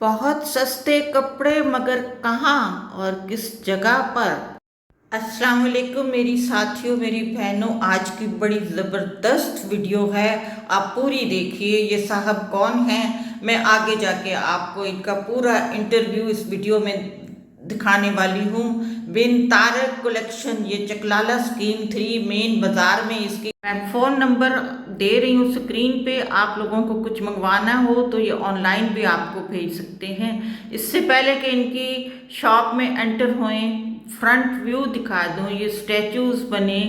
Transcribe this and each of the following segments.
बहुत सस्ते कपड़े मगर कहाँ और किस जगह पर। अस्सलाम वालेकुम मेरी साथियों, मेरी बहनों, आज की बड़ी ज़बरदस्त वीडियो है। आप पूरी देखिए। ये साहब कौन हैं, मैं आगे जाके आपको इनका पूरा इंटरव्यू इस वीडियो में दिखाने वाली हूँ। बिन तारक कलेक्शन, ये चकलाला स्कीम 3 मेन बाजार में इसकी मैं फ़ोन नंबर दे रही हूँ स्क्रीन पे। आप लोगों को कुछ मंगवाना हो तो ये ऑनलाइन भी आपको भेज सकते हैं। इससे पहले कि इनकी शॉप में एंटर होएं, फ्रंट व्यू दिखा दूँ। ये स्टैचूज़ बने,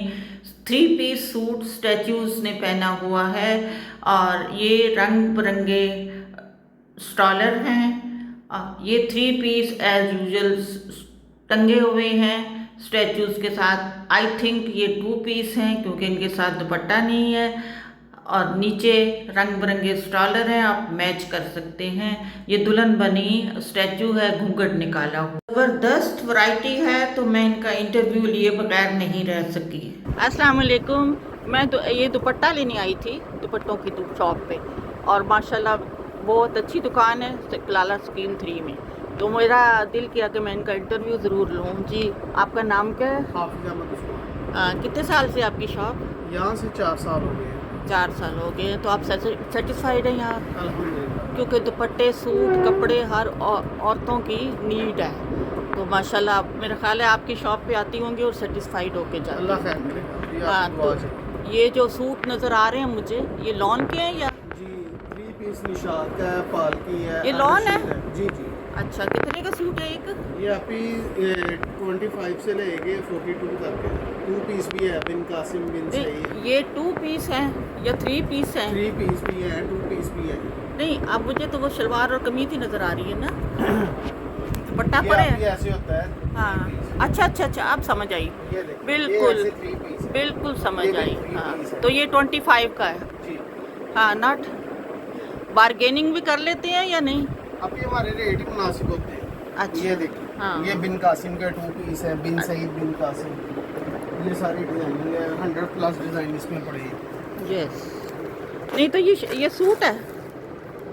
3 पीस सूट स्टैचूज़ ने पहना हुआ है और ये रंग बिरंगे स्टॉलर हैं। ये 3 पीस एज यूजल टंगे हुए हैं स्टैचूज़ के साथ। आई थिंक ये 2 पीस हैं क्योंकि इनके साथ दुपट्टा नहीं है और नीचे रंग बिरंगे स्टॉलर हैं, आप मैच कर सकते हैं। ये दुल्हन बनी स्टैचू है, घूंघट निकाला हुआ। ज़बरदस्त वैरायटी है तो मैं इनका इंटरव्यू लिए बगैर नहीं रह सकी। अस्सलाम वालेकुम, मैं तो ये दुपट्टा लेने आई थी, दुपट्टों की शॉप पे, और माशाल्लाह बहुत अच्छी दुकान है चकलाला स्कीम 3 में। तो मेरा दिल किया कि मैं इनका इंटरव्यू ज़रूर लूँ। जी, आपका नाम क्या है? हाफिज अहमद उस्मान। कितने साल से आपकी शॉप? यहाँ से 4 साल हो गए। 4 साल हो गए। तो आप सेटिस्फाइड हैं यहाँ? अल्हम्दुलिल्लाह। क्योंकि दुपट्टे, सूट, कपड़े हर औरतों की नीड है। तो माशाल्लाह मेरा ख्याल है आपकी शॉप पे आती होंगी और सेटिस्फाइड होके जाती अल्लाह होंगी। खैर करे। ये हाँ, आपकी तो दुआ चाहिए। ये जो सूट नज़र आ रहे हैं मुझे, ये लॉन के हैं या? जी, 3 पीस निशात का है, पालकी है। ये लॉन है? जी जी। अच्छा, कितने का सूट है एक? ये आपकी 25 से लेके 42 तक है। 2 पीस भी है, बिन कासिम बिन सही। ये 2 पीस हैं या 3 पीस हैं? 3 पीस भी है, 2 पीस भी है। नहीं, अब मुझे तो वो शलवार और कमीज ही नज़र आ रही है ना। दुपट्टा ये पर आपकी है? ऐसे होता है। हाँ, अच्छा अच्छा अच्छा, अब समझ आई। ये देखिए, बिल्कुल ये ऐसे 3 पीस है। बिल्कुल समझ ये आई। 3 हाँ, पीस है। तो ये 25 का है। जी। हाँ, नॉट बार्गेनिंग भी कर लेते हैं या नहीं? अब ये हमारे रेट ही मुनासिब होते हैं। अच्छा। ये देखिए, हाँ। ये बिन कासिम का 2 पीस है, बिन सईद बिन कासिम। ये सारी डिजाइनिंग है, 100 प्लस डिजाइन इसमें पड़े हैं। यस। नहीं तो ये सूट है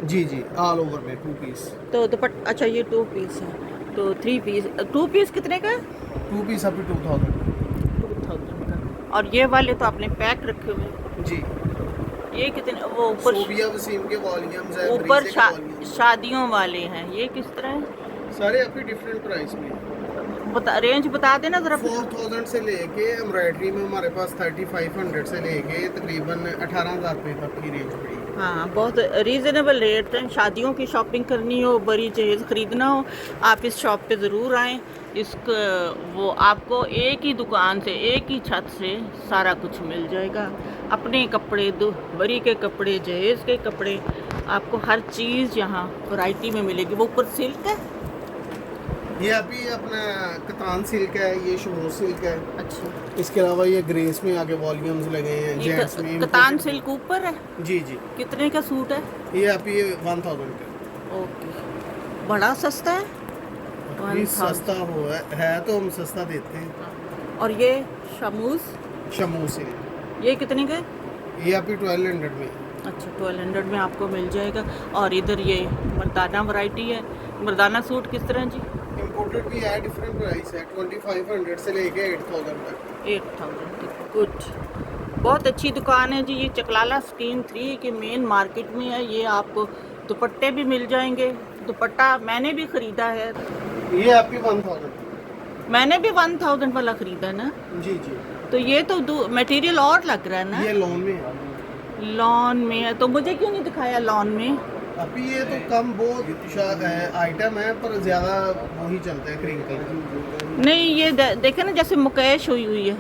जी जी, ऑल ओवर में 2 पीस। तो अच्छा, ये 2 पीस है तो 3 पीस। 2 पीस कितने का है? 2 पीस अभी 2000। 2000 का। और ये वाले तो आपने पैक रखे हुए हैं। जी। ये कितने, वो ऊपर सोबिया वसीम के वॉल्यूम्स है, ऊपर ब्रीजे के वॉल्यूम्स। शादियों वाले हैं, ये किस तरह है? सारे आपके डिफरेंट प्राइस में। रेंज बता देना जरा। 4000 से लेके एम्ब्रॉयडरी में हमारे पास 3500 से लेके तकरीबन 18000 रुपये तक की रेंज पड़ी है। हाँ, बहुत रीज़नेबल रेट है। शादियों की शॉपिंग करनी हो, बड़ी जहेज़ ख़रीदना हो, आप इस शॉप पे ज़रूर आएँ। वो आपको एक ही दुकान से, एक ही छत से सारा कुछ मिल जाएगा। अपने कपड़े, बरी के कपड़े, जहेज़ के कपड़े, आपको हर चीज़ यहाँ वैरायटी में मिलेगी। वो ऊपर सिल्क है। ये अभी अपना कतान सिल्क है, ये शमो सिल्क है। अच्छा, इसके अलावा ये ग्रेस में आगे वॉल्यूम्स लगे हैं, ये जेंट्स में। कतान सिल्क ऊपर है। जी जी। कितने का सूट है? ये अभी 1000 का। ओके, बड़ा सस्ता है। अभी सस्ता है तो हम सस्ता देते हैं। और ये शमूस, शमो सिल्क, ये कितने का? ये अभी 1200 में। अच्छा, 1200 में आपको मिल जाएगा। और इधर ये मर्दाना वैरायटी है। मर्दाना सूट किस तरह जी? इंपोर्टेड भी है, डिफरेंट प्राइस है, 2500 से लेके 8000 तक। 8000 गुड। बहुत अच्छी दुकान है जी। ये चकलाला स्कीम 3 के मेन मार्केट में है। ये आपको दुपट्टे भी मिल जाएंगे। दुपट्टा मैंने भी ख़रीदा है। ये आपकी 1000। मैंने भी 1000 वाला ख़रीदा ना। जी जी। तो ये तो मटेरियल और लग रहा है ना। ये लॉन में है। लॉन में है तो मुझे क्यों नहीं दिखाया लॉन में? अभी ये तो कम बहुत आइटम है, पर ज़्यादा वही चलता है क्रिंकल। नहीं, ये देखे ना जैसे मुकेश हुई हुई है।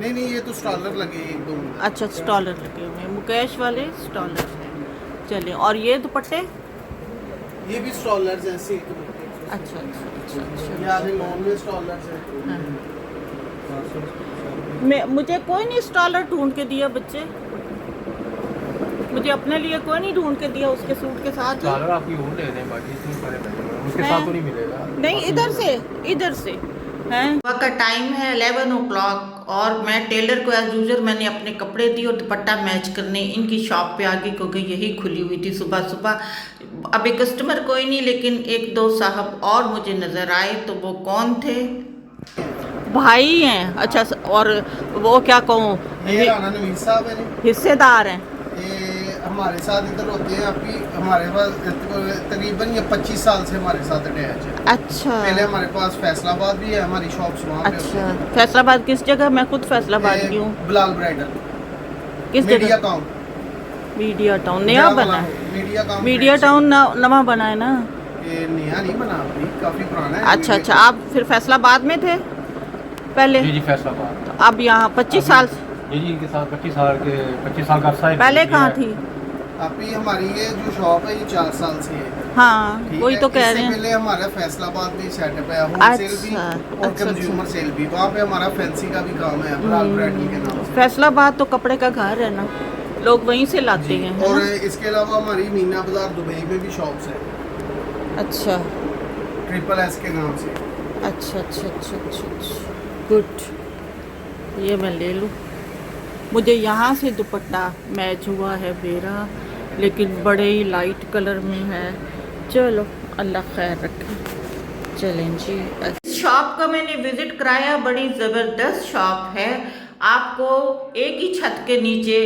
नहीं नहीं, ये तो स्टॉलर लगे 1-2 में। अच्छा, स्टॉलर लगे हुए हैं, मुकेश वाले स्टॉलर हैं। चलिए, और ये दुपट्टे? ये भी स्टॉलर्स हैं, सिल्क में। अच्छा अच्छा अच्छा अच्छा। ये आगे लॉन में स्टॉलर्स हैं। हाँ। मुझे कोई नहीं स्टॉलर ढूंढ के दिया बच्चे, मुझे अपने लिए कोई नहीं ढूंढ के दिया उसके सूट के साथ। स्टॉलर आपकी और ले दें, बाकी इसमें उसके साथ तो नहीं मिलेगा। नहीं, इधर से हैं। सुबह का टाइम है 11 o'clock और मैं टेलर को एज यूजल मैंने अपने कपड़े दिए और दुपट्टा मैच करने इनकी शॉप पे आगे क्योंकि यही खुली हुई थी सुबह सुबह। अभी कस्टमर कोई नहीं, लेकिन एक दो साहब और मुझे नज़र आए। तो वो कौन थे? भाई हैं। अच्छा, और वो क्या कहूँ, ये राना नवीद साहब है जी। हिस्सेदार हैं। ये हमारे साथ इधर होते हैं। अभी हमारे पास तकरीबन ये 25 साल से हमारे साथ अटैच है। अच्छा। पहले हमारे पास फैसलाबाद भी है, हमारी शॉप्स वहाँ पे होती अच्छा, हैं। फैसलाबाद किस जगह? मैं खुद फैसलाबाद की हूँ। बिलाल ब्राइडल किस मीडिया जगह? टाउन। मीडिया टाउन नया बना है। Media town. मीडिया टाउन नवा बना है ना? ये नया नहीं बना, अभी काफी पुराना है। अच्छा अच्छा, आप फिर फैसलाबाद में थे पहले? जी फैसलाबाद। तो अब यहाँ 25 साल से? जी इनके साथ 25 साल का अरसा है। पहले कहाँ थी? अभी हमारी ये जो शॉप है ये 4 साल से है। हाँ, ठीक वही है? तो कह इससे रहे हैं। पहले हमारा फैसलाबाद में सेटअप है, होलसेल भी अच्छा, और अच्छा, कंज्यूमर सेल भी। वहाँ पे हमारा फैंसी का भी काम है, बिलाल ब्राइडल के नाम से। फैसलाबाद तो कपड़े का घर है ना, लोग वहीं से लाते हैं, है और ना? इसके अलावा हमारी मीना बाजार दुबई में भी शॉप्स है, अच्छा ट्रिपल एस के नाम से। अच्छा अच्छा अच्छा अच्छा अच्छा, गुड। ये मैं ले लूँ। मुझे यहाँ से दुपट्टा मैच हुआ है मेरा, लेकिन बड़े ही लाइट कलर में है। चलो अल्लाह खैर रखे। चलें जी। शॉप का मैंने विज़िट कराया, बड़ी ज़बरदस्त शॉप है। आपको एक ही छत के नीचे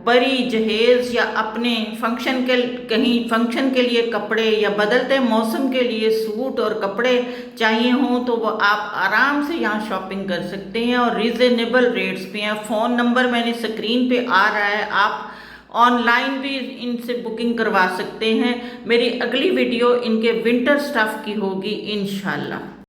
बड़ी जहेज़ या अपने फंक्शन के कहीं फंक्शन के लिए कपड़े या बदलते मौसम के लिए सूट और कपड़े चाहिए हों तो वो आप आराम से यहाँ शॉपिंग कर सकते हैं और रीज़नेबल रेट्स पे हैं। फ़ोन नंबर मैंने स्क्रीन पे आ रहा है, आप ऑनलाइन भी इनसे बुकिंग करवा सकते हैं। मेरी अगली वीडियो इनके विंटर स्टफ़ की होगी इंशाल्लाह।